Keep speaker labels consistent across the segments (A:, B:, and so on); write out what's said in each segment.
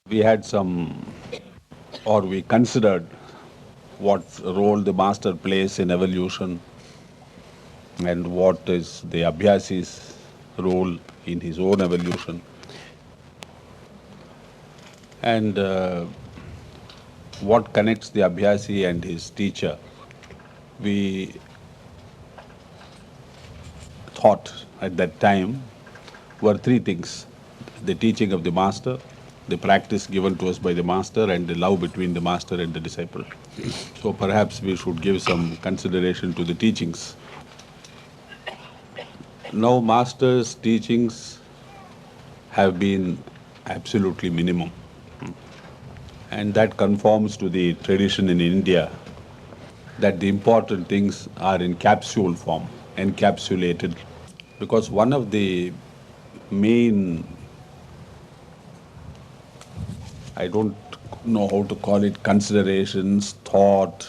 A: We had we considered what role the master plays in evolution and what is the Abhyasi's role in his own evolution. And what connects the Abhyasi and his teacher. We thought at that time were three things: the teaching of the master, the practice given to us by the master, and the love between the master and the disciple. So perhaps we should give some consideration to the teachings. Now, master's teachings have been absolutely minimum, and that conforms to the tradition in India that the important things are in capsule form, encapsulated, because one of the main, I don't know how to call it, considerations, thought,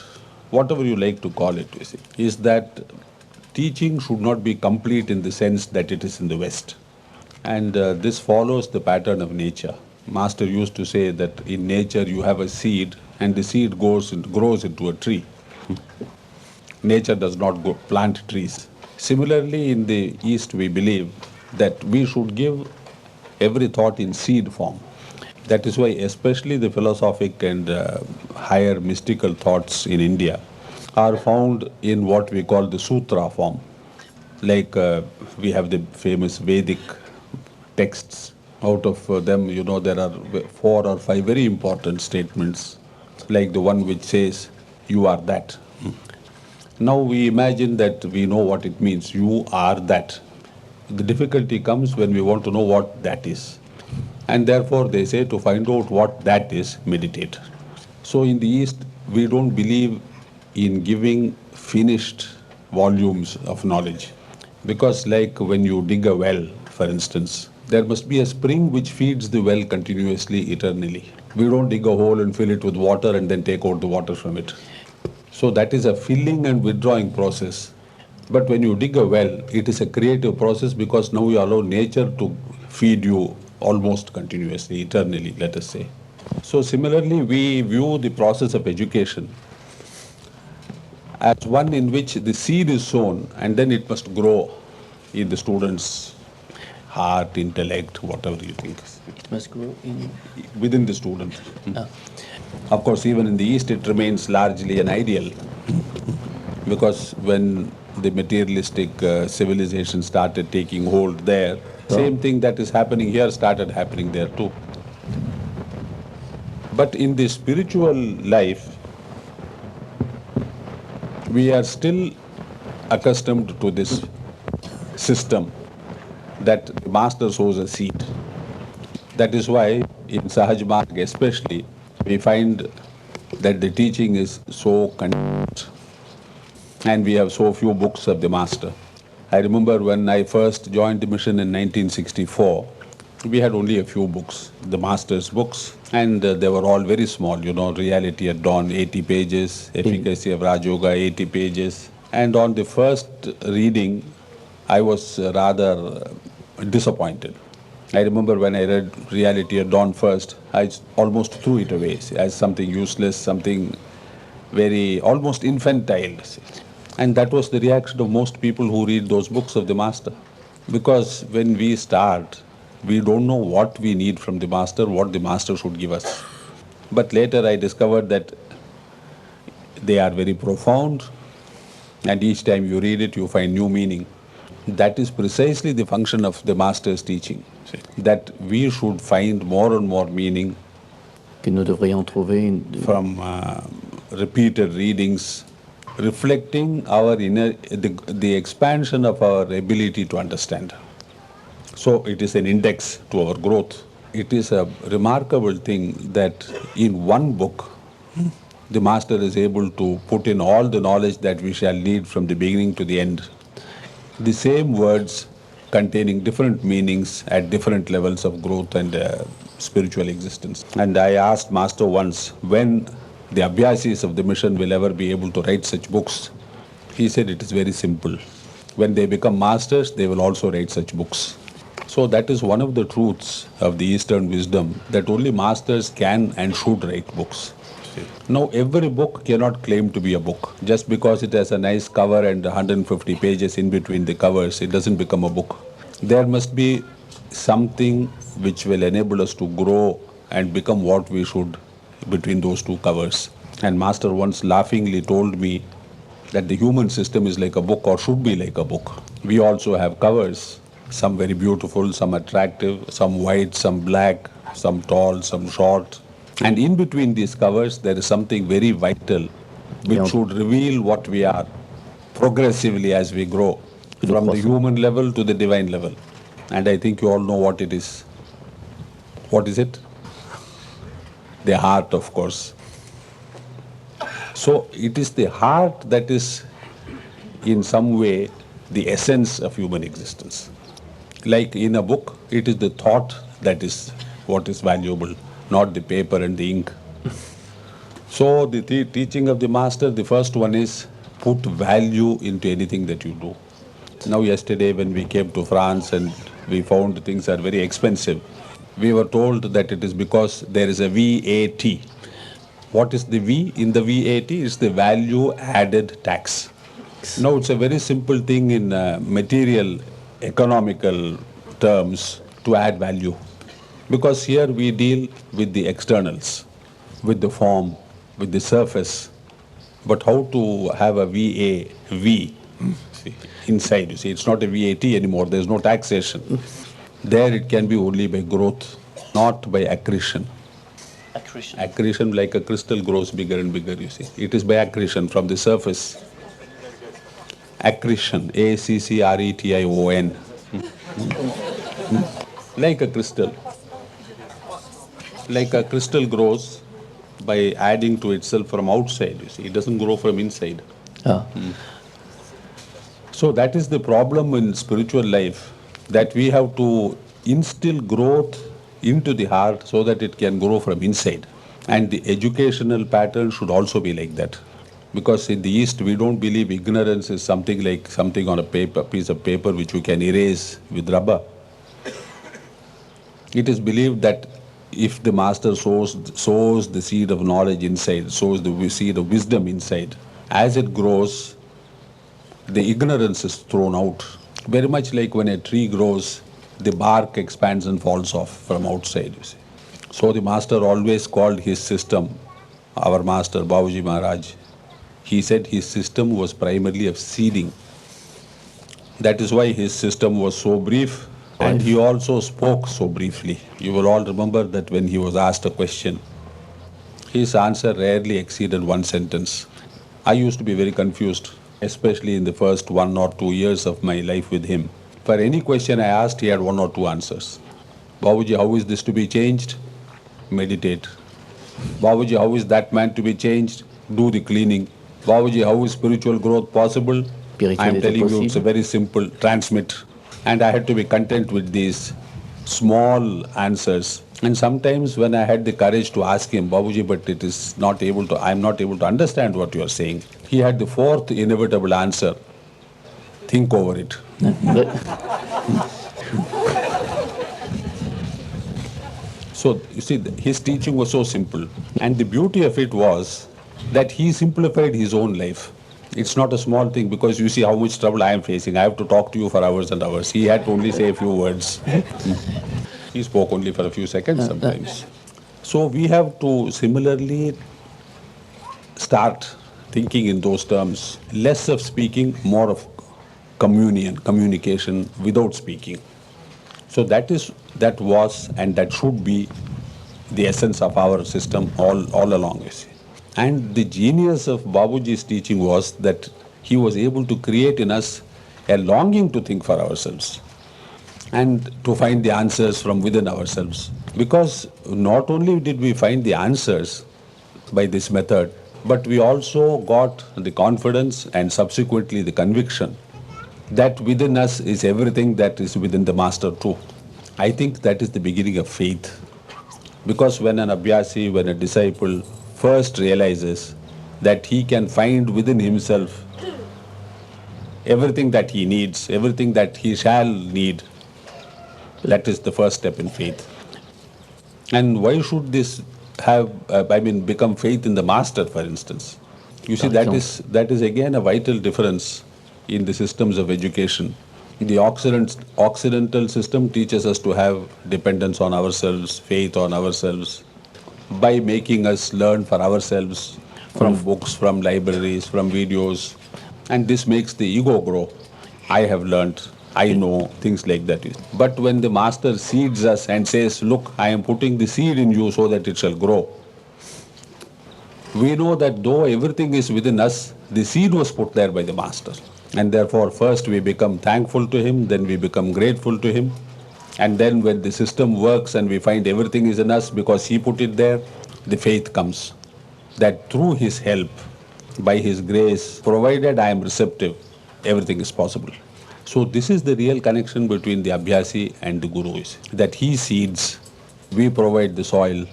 A: whatever you like to call it, you see, is that teaching should not be complete in the sense that it is in the West. And this follows the pattern of nature. Master used to say that in nature you have a seed and the seed grows into a tree. Nature does not plant trees. Similarly, in the East we believe that we should give every thought in seed form. That is why especially the philosophic and higher mystical thoughts in India are found in what we call the sutra form. Like we have the famous Vedic texts. Out of them, there are 4 or 5 very important statements, like the one which says, "You are that." Now we imagine that we know what it means. You are that. The difficulty comes when we want to know what that is. And therefore they say to find out what that is, meditate. So in the East, we don't believe in giving finished volumes of knowledge. Because like when you dig a well, for instance, there must be a spring which feeds the well continuously, eternally. We don't dig a hole and fill it with water and then take out the water from it. So that is a filling and withdrawing process. But when you dig a well, it is a creative process because now you allow nature to feed you almost continuously, eternally, let us say. So similarly, we view the process of education as one in which the seed is sown and then it must grow in the student's heart, intellect, whatever you think.
B: It must grow in
A: within the student.
B: Ah.
A: Of course, even in the East, it remains largely an ideal, because when the materialistic civilization started taking hold there, same thing that is happening here started happening there too. But in the spiritual life, we are still accustomed to this system that the master sows a seed. That is why in Sahaj Marg especially, we find that the teaching is so condensed and we have so few books of the master. I remember when I first joined the mission in 1964, we had only a few books, the master's books, and they were all very small, Reality at Dawn, 80 pages, Efficacy of Raj Yoga, 80 pages. And on the first reading, I was rather disappointed. I remember when I read Reality at Dawn first, I almost threw it away as something useless, something very almost infantile. And that was the reaction of most people who read those books of the master. Because when we start, we don't know what we need from the master, what the master should give us. But later I discovered that they are very profound, and each time you read it, you find new meaning. That is precisely the function of the master's teaching, that we should find more and more meaning
B: que nous devrions trouver
A: from repeated readings, reflecting our the expansion of our ability to understand. So it is an index to our growth. It is a remarkable thing that in one book, the master is able to put in all the knowledge that we shall need from the beginning to the end. The same words containing different meanings at different levels of growth and spiritual existence. And I asked Master once when the Abhyasis of the mission will ever be able to write such books. He said it is very simple. When they become masters, they will also write such books. So that is one of the truths of the Eastern wisdom, that only masters can and should write books. Now, every book cannot claim to be a book. Just because it has a nice cover and 150 pages in between the covers, it doesn't become a book. There must be something which will enable us to grow and become what we should between those two covers. And Master once laughingly told me that the human system is like a book, or should be like a book. We also have covers, some very beautiful, some attractive, some white, some black, some tall, some short. And in between these covers, there is something very vital which should reveal what we are progressively as we grow from the human level to the divine level. And I think you all know what it is. What is it? The heart, of course. So it is the heart that is in some way the essence of human existence. Like in a book, it is the thought that is what is valuable, not the paper and the ink. So the teaching of the master, the first one is put value into anything that you do. Now yesterday when we came to France and we found things are very expensive, we were told that it is because there is a VAT. What is the V? In the VAT is the value added tax. Now it's a very simple thing in material economical terms to add value. Because here we deal with the externals, with the form, with the surface. But how to have a V inside, you see, it's not a VAT anymore, there's no taxation. There it can be only by growth, not by accretion.
B: Accretion.
A: Accretion, like a crystal, grows bigger and bigger, you see. It is by accretion from the surface. Accretion, ACCRETION. Like a crystal. Like a crystal grows by adding to itself from outside, you see. It doesn't grow from inside. So that is the problem in spiritual life, that we have to instill growth into the heart so that it can grow from inside. And the educational pattern should also be like that. Because in the East, we don't believe ignorance is something like something on a piece of paper which we can erase with rubber. It is believed that if the master sows the seed of knowledge inside, sows the seed of wisdom inside, as it grows, the ignorance is thrown out. Very much like when a tree grows, the bark expands and falls off from outside, you see. So the master always called his system, our master Babuji Maharaj, he said his system was primarily of seeding. That is why his system was so brief, and he also spoke so briefly. You will all remember that when he was asked a question, his answer rarely exceeded one sentence. I used to be very confused, especially in the first 1 or 2 years of my life with him. For any question I asked, he had 1 or 2 answers. Babuji, how is this to be changed? Meditate. Babuji, how is that man to be changed? Do the cleaning. Babuji, how is spiritual growth possible? I am telling you, it's a very simple, transmit. And I had to be content with these small answers. And sometimes when I had the courage to ask him, Babuji, but I am not able to understand what you are saying. He had the 4th inevitable answer. Think over it. So, you see, his teaching was so simple. And the beauty of it was that he simplified his own life. It's not a small thing, because you see how much trouble I am facing. I have to talk to you for hours and hours. He had to only say a few words. He spoke only for a few seconds sometimes. So we have to similarly start thinking in those terms. Less of speaking, more of communication without speaking. So that was and that should be the essence of our system all along, you see. And the genius of Babuji's teaching was that he was able to create in us a longing to think for ourselves and to find the answers from within ourselves. Because not only did we find the answers by this method, but we also got the confidence and subsequently the conviction that within us is everything that is within the master too. I think that is the beginning of faith. Because when an abhyasi, when a disciple first realizes that he can find within himself everything that he needs, everything that he shall need, That is the first step in faith. And why should this become faith in the master, for instance? You see,
B: Par
A: that is again a vital difference in the systems of education. The Occidental system teaches us to have dependence on ourselves, faith on ourselves, by making us learn for ourselves from books, from libraries, from videos. And this makes the ego grow. I have learnt, I know, things like that. But when the master seeds us and says, look, I am putting the seed in you so that it shall grow, we know that though everything is within us, the seed was put there by the master. And therefore, first we become thankful to him, then we become grateful to him. And then when the system works and we find everything is in us because he put it there, the faith comes. That through his help, by his grace, provided I am receptive, everything is possible. So this is the real connection between the Abhyasi and the Guru, that he seeds, we provide the soil,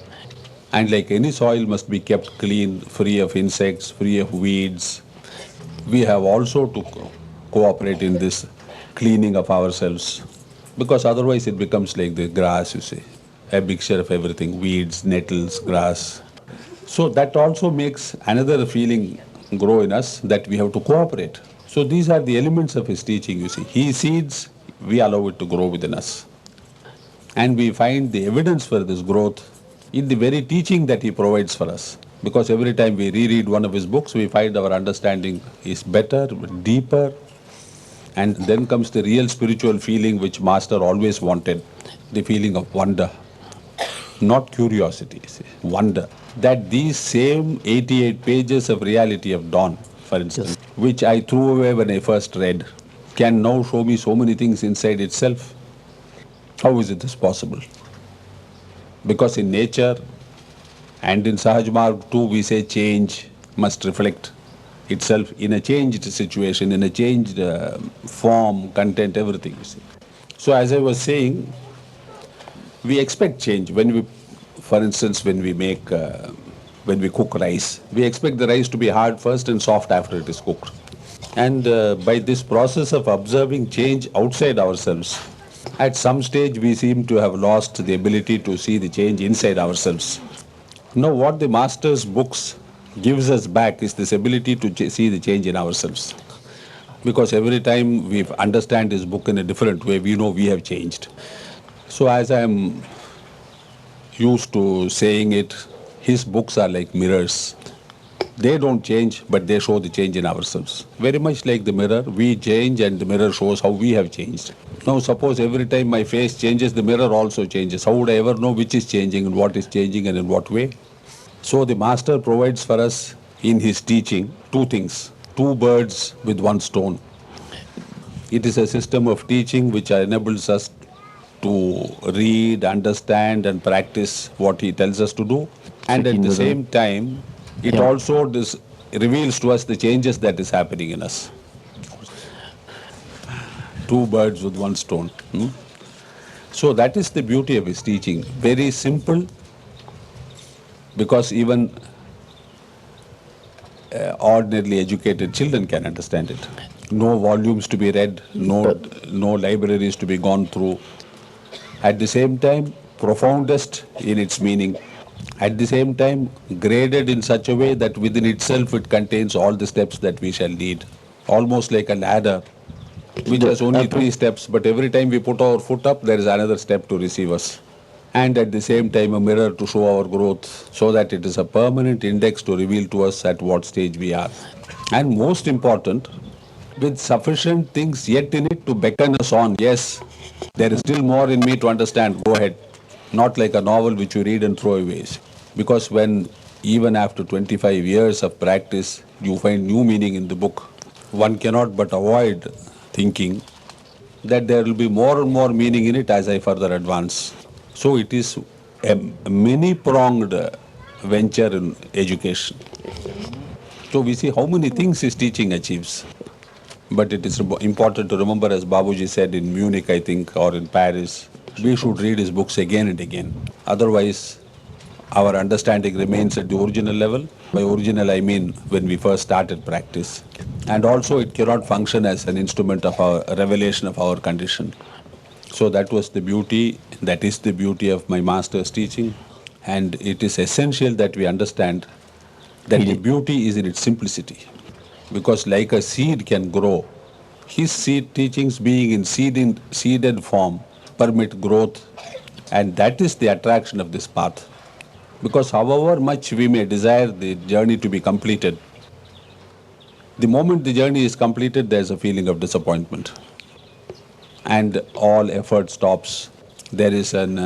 A: and like any soil must be kept clean, free of insects, free of weeds. We have also to cooperate in this cleaning of ourselves, because otherwise it becomes like the grass, you see, a mixture of everything, weeds, nettles, grass. So that also makes another feeling grow in us, that we have to cooperate. So these are the elements of his teaching, you see. He seeds, we allow it to grow within us. And we find the evidence for this growth in the very teaching that he provides for us. Because every time we reread one of his books, we find our understanding is better, deeper, and then comes the real spiritual feeling which Master always wanted, the feeling of wonder. Not curiosity, see, wonder. That these same 88 pages of reality of dawn, for instance, which I threw away when I first read, can now show me so many things inside itself. How is it this possible? Because in nature and in Sahaj Marg too, we say change must reflect itself in a changed situation, in a changed form, content, everything, you see. So as I was saying, we expect change when we, for instance, when we cook rice, we expect the rice to be hard first and soft after it is cooked. And by this process of observing change outside ourselves, at some stage we seem to have lost the ability to see the change inside ourselves. Now what the master's books gives us back is this ability to see the change in ourselves. Because every time we understand his book in a different way, we know we have changed. So as I am used to saying it, his books are like mirrors. They don't change, but they show the change in ourselves. Very much like the mirror, we change and the mirror shows how we have changed. Now suppose every time my face changes, the mirror also changes. How would I ever know which is changing and what is changing and in what way? So the master provides for us in his teaching two things, two birds with one stone. It is a system of teaching which enables us to read, understand and practice what he tells us to do. And at the same time, it also reveals to us the changes that is happening in us. Two birds with one stone. So that is the beauty of his teaching. Very simple, because even ordinarily educated children can understand it. No volumes to be read, no libraries to be gone through. At the same time, profoundest in its meaning. At the same time, graded in such a way that within itself it contains all the steps that we shall need. Almost like a ladder, which has only 3 steps, but every time we put our foot up, there is another step to receive us. And at the same time, a mirror to show our growth, so that it is a permanent index to reveal to us at what stage we are. And most important, with sufficient things yet in it to beckon us on. Yes, there is still more in me to understand. Go ahead. Not like a novel which you read and throw away. Because when, even after 25 years of practice, you find new meaning in the book, one cannot but avoid thinking that there will be more and more meaning in it as I further advance. So it is a many-pronged venture in education. So we see how many things his teaching achieves. But it is important to remember, as Babuji said in Munich, I think, or in Paris, we should read his books again and again. Otherwise, our understanding remains at the original level. By original, I mean when we first started practice. And also, it cannot function as an instrument of our revelation of our condition. So that was the beauty, that is the beauty of my master's teaching. And it is essential that we understand that the beauty is in its simplicity. Because like a seed can grow, his seed teachings being in seeded form permit growth, and that is the attraction of this path. Because however much we may desire the journey to be completed, the moment the journey is completed, there's a feeling of disappointment. And all effort stops. There is an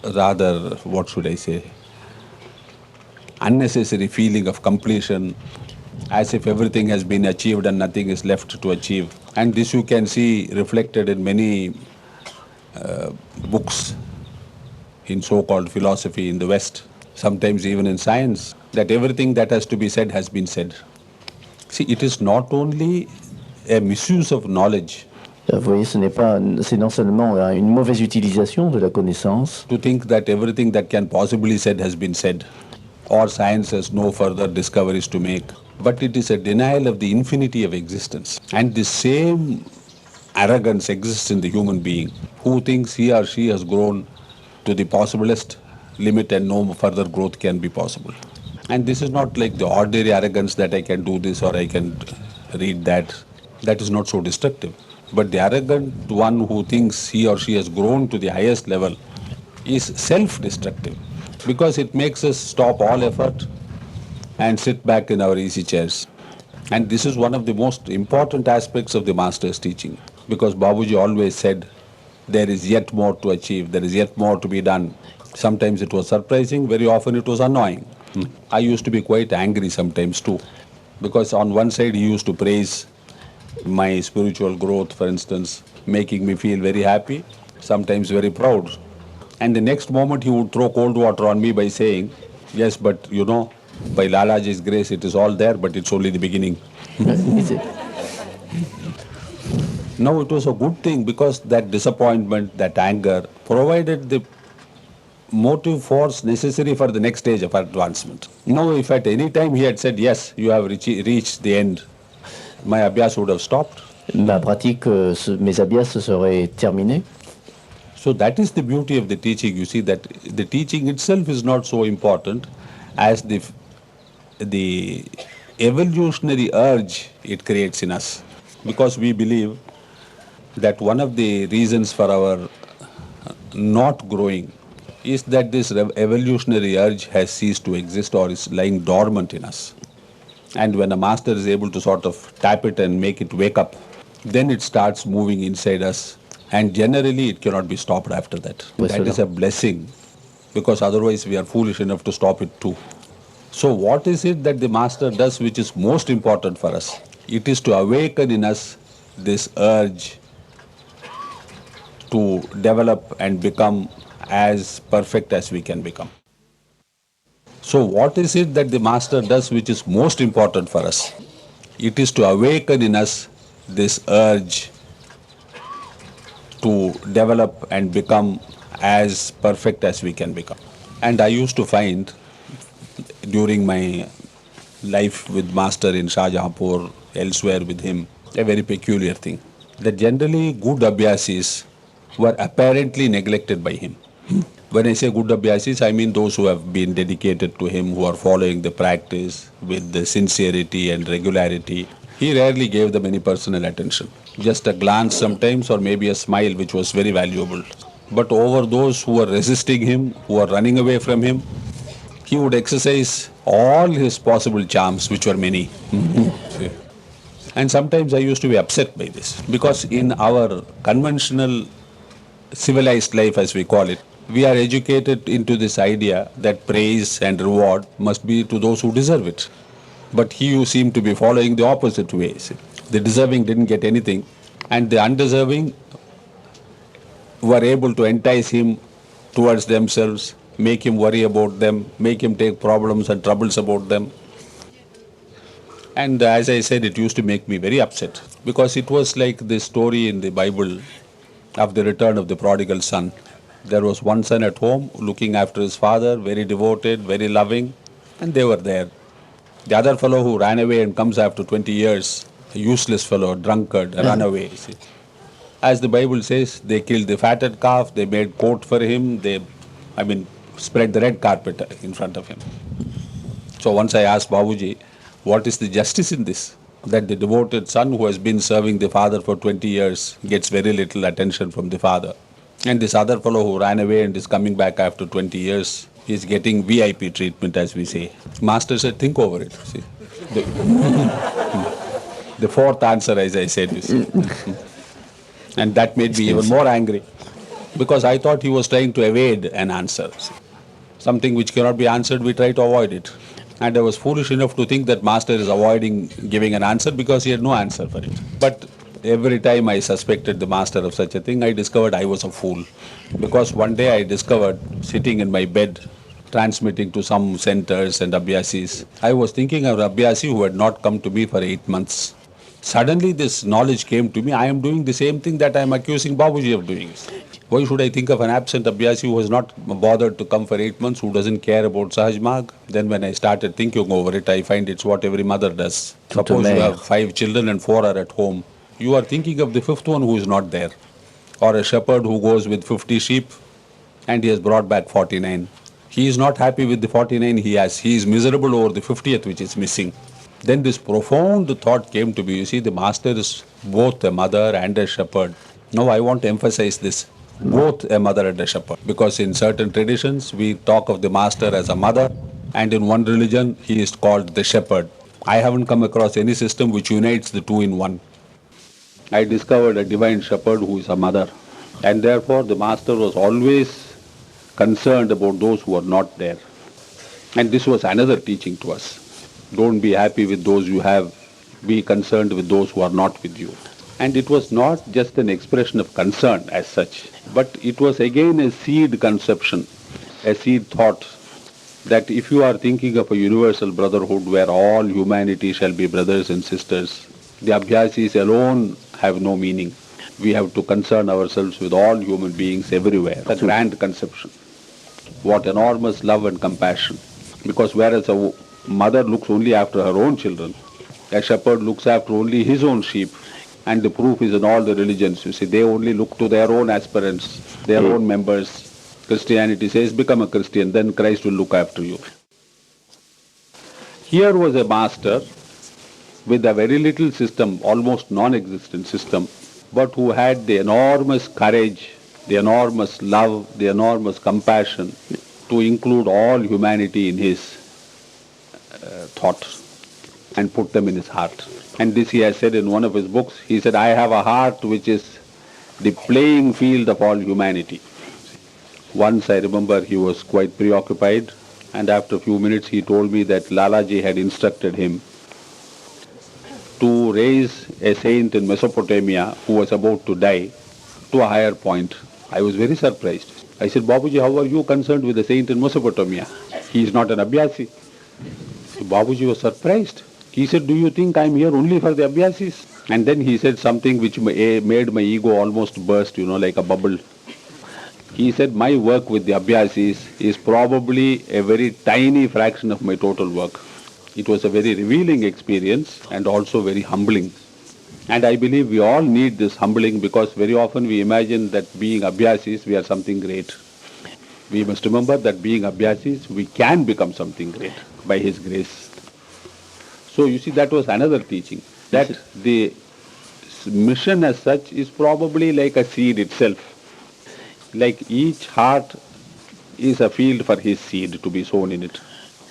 A: rather, what should I say, unnecessary feeling of completion, as if everything has been achieved and nothing is left to achieve. And this you can see reflected in many books in so-called philosophy in the West, sometimes even in science, that everything that has to be said has been said. See, it is not only a misuse of knowledge
B: Vous voyez, c'est non seulement une mauvaise utilisation de la connaissance,
A: to think that everything that can possibly said has been said, or science has no further discoveries to make, but it is a denial of the infinity of existence. And the same arrogance exists in the human being who thinks he or she has grown to the possiblest limit and no further growth can be possible. And this is not like the ordinary arrogance that I can do this or I can read that. That is not so destructive. But the arrogant one who thinks he or she has grown to the highest level is self-destructive, because it makes us stop all effort and sit back in our easy chairs. And this is one of the most important aspects of the master's teaching, because Babuji always said, there is yet more to achieve, there is yet more to be done. Sometimes it was surprising, very often it was annoying. I used to be quite angry sometimes too, because on one side he used to praise my spiritual growth, for instance, making me feel very happy, sometimes very proud. And the next moment he would throw cold water on me by saying, yes, but you know, by Lalaji's grace it is all there, but it's only the beginning. Now it was a good thing, because that disappointment, that anger provided the motive force necessary for the next stage of advancement. Now if at any time he had said, yes, you have reached the end, my abhyas would have stopped.
B: ma pratique, mes abhyas se seraient terminés.
A: So that is the beauty of the teaching. You see that the teaching itself is not so important as the evolutionary urge it creates in us. Because we believe that one of the reasons for our not growing is that this evolutionary urge has ceased to exist or is lying dormant in us. And when a master is able to sort of tap it and make it wake up, then it starts moving inside us. And generally it cannot be stopped after that. That is a blessing, because otherwise we are foolish enough to stop it too. So what is it that the master does which is most important for us? It is to awaken in us this urge to develop and become as perfect as we can become. So what is it that the master does which is most important for us? It is to awaken in us this urge to develop and become as perfect as we can become. And I used to find during my life with master in Shahjahanpur, elsewhere with him, a very peculiar thing, that generally good abhyasis were apparently neglected by him. When I say good abhyasis, I mean those who have been dedicated to him, who are following the practice with the sincerity and regularity. He rarely gave them any personal attention. Just a glance sometimes, or maybe a smile, which was very valuable. But over those who were resisting him, who were running away from him, he would exercise all his possible charms, which were many. And sometimes I used to be upset by this, because in our conventional civilized life, as we call it, we are educated into this idea that praise and reward must be to those who deserve it. But he who seemed to be following the opposite way. The deserving didn't get anything, and the undeserving were able to entice him towards themselves, make him worry about them, make him take problems and troubles about them. And as I said, it used to make me very upset, because it was like the story in the Bible of the return of the prodigal son. There was one son at home looking after his father, very devoted, very loving, and they were there. The other fellow who ran away and comes after 20 years, a useless fellow, a drunkard, a runaway. See. As the Bible says, they killed the fatted calf, they made coat for him, spread the red carpet in front of him. So once I asked Babuji, what is the justice in this? That the devoted son who has been serving the father for 20 years gets very little attention from the father. And this other fellow who ran away and is coming back after 20 years is getting VIP treatment, as we say. Master said, think over it. See, the fourth answer, as I said, you see. And that made me even more angry, because I thought he was trying to evade an answer. Something which cannot be answered, we try to avoid it. And I was foolish enough to think that Master is avoiding giving an answer because he had no answer for it. But every time I suspected the Master of such a thing, I discovered I was a fool. Because one day I discovered, sitting in my bed, transmitting to some centers and abhyasis, I was thinking of an abhyasi who had not come to me for 8 months. Suddenly this knowledge came to me, I am doing the same thing that I am accusing Babuji of doing. Why should I think of an absent abhyasi who has not bothered to come for 8 months, who doesn't care about Sahaj Marg? Then when I started thinking over it, I find it's what every mother does. Suppose you have 5 children and 4 are at home. You are thinking of the 5th one who is not there. Or a shepherd who goes with 50 sheep and he has brought back 49. He is not happy with the 49 he has. He is miserable over the 50th which is missing. Then this profound thought came to me. You see, the Master is both a mother and a shepherd. Now I want to emphasize this. Both a mother and a shepherd. Because in certain traditions, we talk of the Master as a mother, and in one religion, he is called the shepherd. I haven't come across any system which unites the two in one. I discovered a divine shepherd who is a mother. And therefore, the Master was always concerned about those who are not there. And this was another teaching to us. Don't be happy with those you have. Be concerned with those who are not with you. And it was not just an expression of concern as such, but it was again a seed conception, a seed thought, that if you are thinking of a universal brotherhood where all humanity shall be brothers and sisters, the abhyasis alone have no meaning. We have to concern ourselves with all human beings everywhere. A grand conception. What enormous love and compassion. Because whereas a mother looks only after her own children, a shepherd looks after only his own sheep. And the proof is in all the religions. You see, they only look to their own aspirants, their own members. Christianity says, become a Christian, then Christ will look after you. Here was a master with a very little system, almost non-existent system, but who had the enormous courage, the enormous love, the enormous compassion to include all humanity in his thought and put them in his heart. And this he has said in one of his books. He said, I have a heart which is the playing field of all humanity. Once I remember he was quite preoccupied, and after a few minutes he told me that Lalaji had instructed him to raise a saint in Mesopotamia who was about to die to a higher point. I was very surprised. I said, Babuji, how are you concerned with the saint in Mesopotamia? He is not an abhyasi. So Babuji was surprised. He said, do you think I am here only for the abhyasis? And then he said something which made my ego almost burst, like a bubble. He said, my work with the abhyasis is probably a very tiny fraction of my total work. It was a very revealing experience and also very humbling. And I believe we all need this humbling, because very often we imagine that being abhyasis, we are something great. We must remember that being abhyasis, we can become something great by His grace. So you see, that was another teaching, that the mission as such is probably like a seed itself. Like each heart is a field for his seed to be sown in it.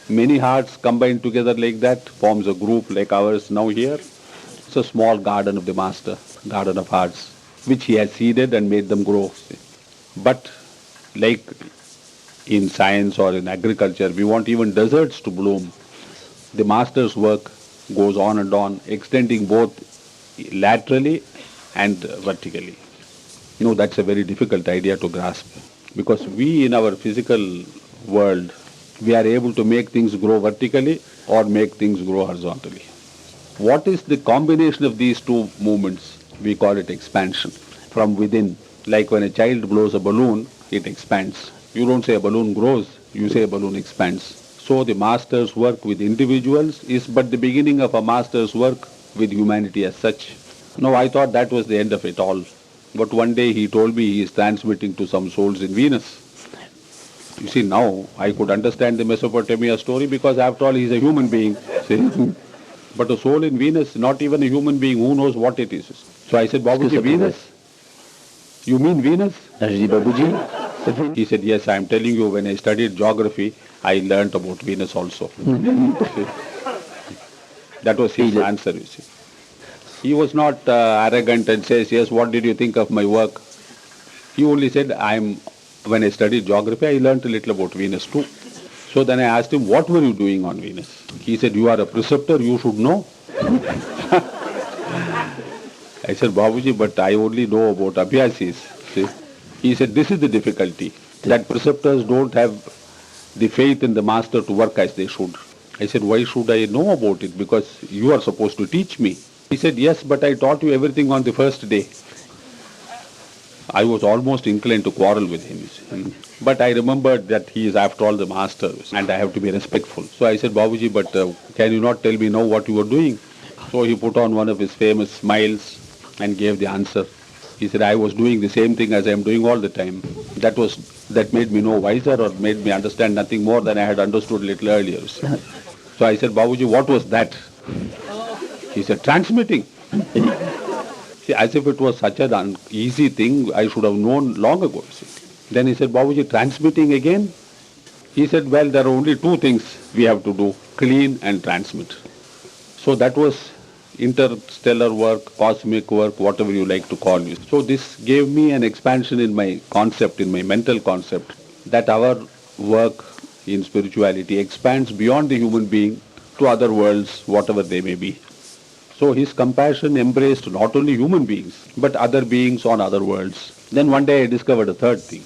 A: Many hearts combined together like that forms a group like ours now here. It's a small garden of the Master, garden of hearts, which he has seeded and made them grow. But like in science or in agriculture, we want even deserts to bloom. The Master's work goes on and on, extending both laterally and vertically. That's a very difficult idea to grasp, because we in our physical world, we are able to make things grow vertically or make things grow horizontally. What is the combination of these two movements? We call it expansion from within. Like when a child blows a balloon, it expands. You don't say a balloon grows, you say a balloon expands. So the Master's work with individuals is but the beginning of a Master's work with humanity as such. No, I thought that was the end of it all. But one day he told me he is transmitting to some souls in Venus. You see, now I could understand the Mesopotamia story because after all he is a human being. See? But a soul in Venus, not even a human being, who knows what it is. So I said, Babuji, Venus? You mean Venus?
B: Là, je dis, Babouji, c'est Vénus.
A: He said, yes, I am telling you, when I studied geography, I learnt about Venus also. See? That was his answer, you see. He was not arrogant and says, yes, what did you think of my work? He only said, when I studied geography, I learnt a little about Venus too. So then I asked him, what were you doing on Venus? He said, you are a preceptor, you should know. I said, Babuji, but I only know about abhyasis. See? He said, this is the difficulty, that preceptors don't have the faith in the master to work as they should. I said, why should I know about it? Because you are supposed to teach me. He said, yes, but I taught you everything on the first day. I was almost inclined to quarrel with him. You see. But I remembered that he is after all the master and I have to be respectful. So I said, Babuji, but can you not tell me now what you are doing? So he put on one of his famous smiles and gave the answer. He said, I was doing the same thing as I am doing all the time. That made me no wiser or made me understand nothing more than I had understood a little earlier. You see. So I said, Babuji, what was that? He said, transmitting. See, as if it was such an easy thing, I should have known long ago. See. Then he said, Babuji, transmitting again? He said, well, there are only two things we have to do, clean and transmit. So that was interstellar work, cosmic work, whatever you like to call it. So this gave me an expansion in my concept, in my mental concept, that our work in spirituality expands beyond the human being to other worlds, whatever they may be. So his compassion embraced not only human beings, but other beings on other worlds. Then one day I discovered a third thing.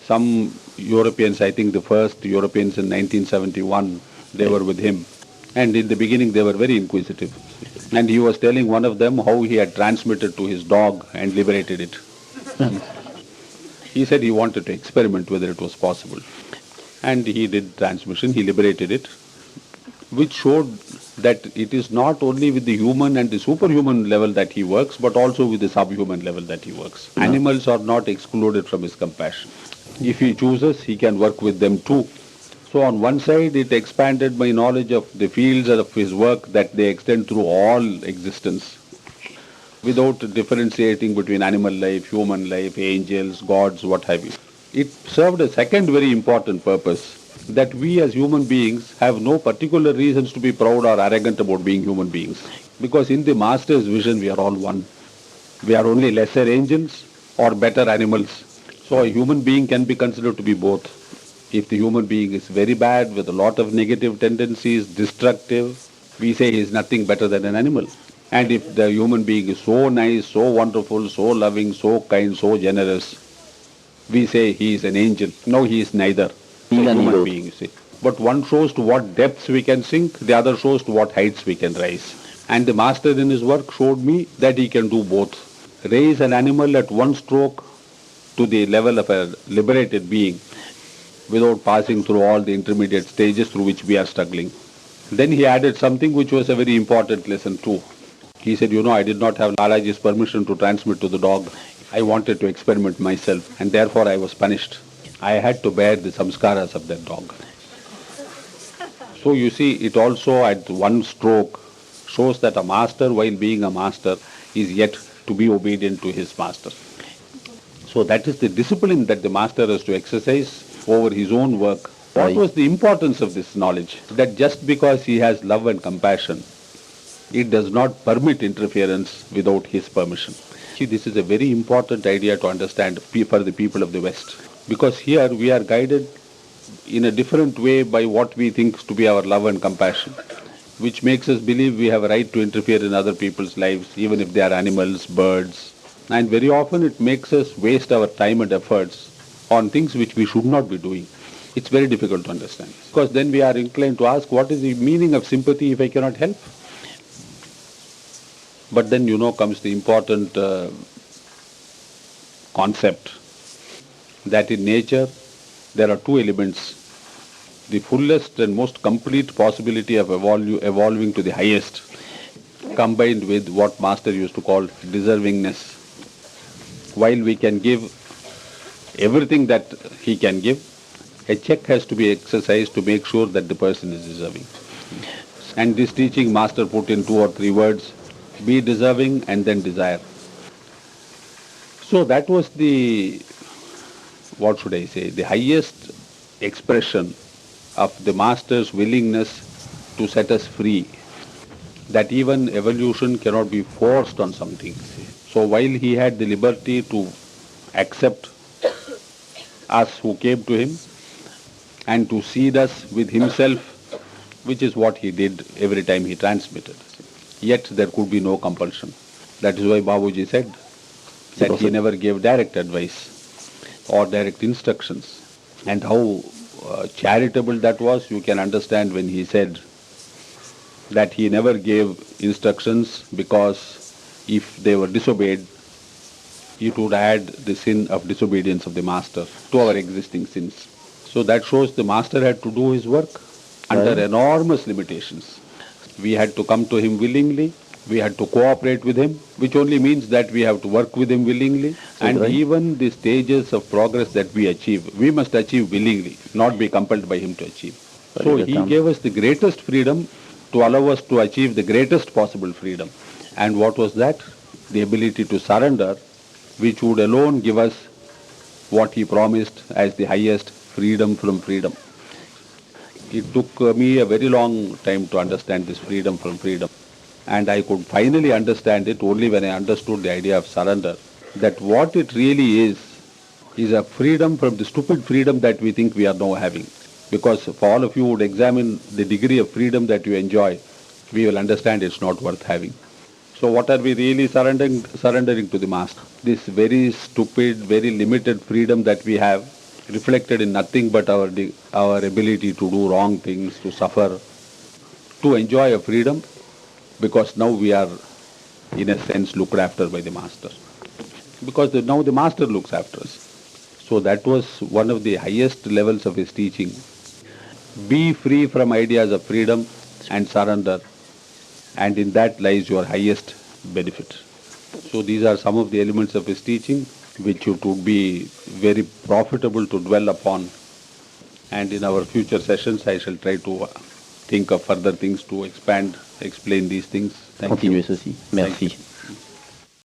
A: Some Europeans, I think the first Europeans in 1971, they were with him. And in the beginning they were very inquisitive. And he was telling one of them how he had transmitted to his dog and liberated it. He said he wanted to experiment whether it was possible. And he did transmission, he liberated it, which showed that it is not only with the human and the superhuman level that he works, but also with the subhuman level that he works. Animals are not excluded from his compassion. If he chooses, he can work with them too. So on one side, it expanded my knowledge of the fields of his work that they extend through all existence, without differentiating between animal life, human life, angels, gods, what have you. It served a second very important purpose, that we as human beings have no particular reasons to be proud or arrogant about being human beings. Because in the Master's vision, we are all one. We are only lesser angels or better animals. So a human being can be considered to be both. If the human being is very bad with a lot of negative tendencies, destructive, we say he is nothing better than an animal. And if the human being is so nice, so wonderful, so loving, so kind, so generous, we say he is an angel. No, he is neither. A human being, you see. But one shows to what depths we can sink, the other shows to what heights we can rise. And the Master in his work showed me that he can do both. Raise an animal at one stroke to the level of a liberated being without passing through all the intermediate stages through which we are struggling. Then he added something which was a very important lesson too. He said, I did not have Lalaji's permission to transmit to the dog. I wanted to experiment myself and therefore I was punished. I had to bear the samskaras of that dog. So you see, it also at one stroke shows that a master, while being a master, is yet to be obedient to his master. So that is the discipline that the master has to exercise over his own work. What was the importance of this knowledge? That just because he has love and compassion, it does not permit interference without his permission. See, this is a very important idea to understand for the people of the West. Because here we are guided in a different way by what we think to be our love and compassion, which makes us believe we have a right to interfere in other people's lives, even if they are animals, birds. And very often it makes us waste our time and efforts on things which we should not be doing. It's very difficult to understand. Because then we are inclined to ask, what is the meaning of sympathy if I cannot help? But then, comes the important concept that in nature there are two elements. The fullest and most complete possibility of evolving to the highest, combined with what Master used to call deservingness. while we can give everything that he can give, a check has to be exercised to make sure that the person is deserving. And this teaching master put in 2 or 3 words: be deserving and then desire. So that was the, what should I say, the highest expression of the master's willingness to set us free, that even evolution cannot be forced on something. So while he had the liberty to accept us who came to him and to seed us with himself, which is what he did every time he transmitted, yet there could be no compulsion. That is why Babuji said that he never gave direct advice or direct instructions. And how charitable that was, you can understand when he said that he never gave instructions because if they were disobeyed, it would add the sin of disobedience of the master to our existing sins. So that shows the master had to do his work under enormous limitations. We had to come to him willingly, we had to cooperate with him, which only means that we have to work with him willingly. And even the stages of progress that we achieve, we must achieve willingly, not be compelled by him to achieve. So he gave us the greatest freedom to allow us to achieve the greatest possible freedom. And what was that? The ability to surrender, which would alone give us what he promised as the highest freedom from freedom. It took me a very long time to understand this freedom from freedom. And I could finally understand it only when I understood the idea of surrender. That what it really is a freedom from the stupid freedom that we think we are now having. Because if all of you would examine the degree of freedom that you enjoy, we will understand it's not worth having. So what are we really surrendering? Surrendering to the Master. This very stupid, very limited freedom that we have, reflected in nothing but our ability to do wrong things, to suffer, to enjoy a freedom, because now we are, in a sense, looked after by the Master. Because now the Master looks after us. So that was one of the highest levels of his teaching. Be free from ideas of freedom and surrender, and in that lies your highest benefit. So these are some of the elements of his teaching which it would be very profitable to dwell upon. And in our future sessions, I shall try to think of further things to expand, explain these things. Thank you.
B: Continuez ceci. Merci.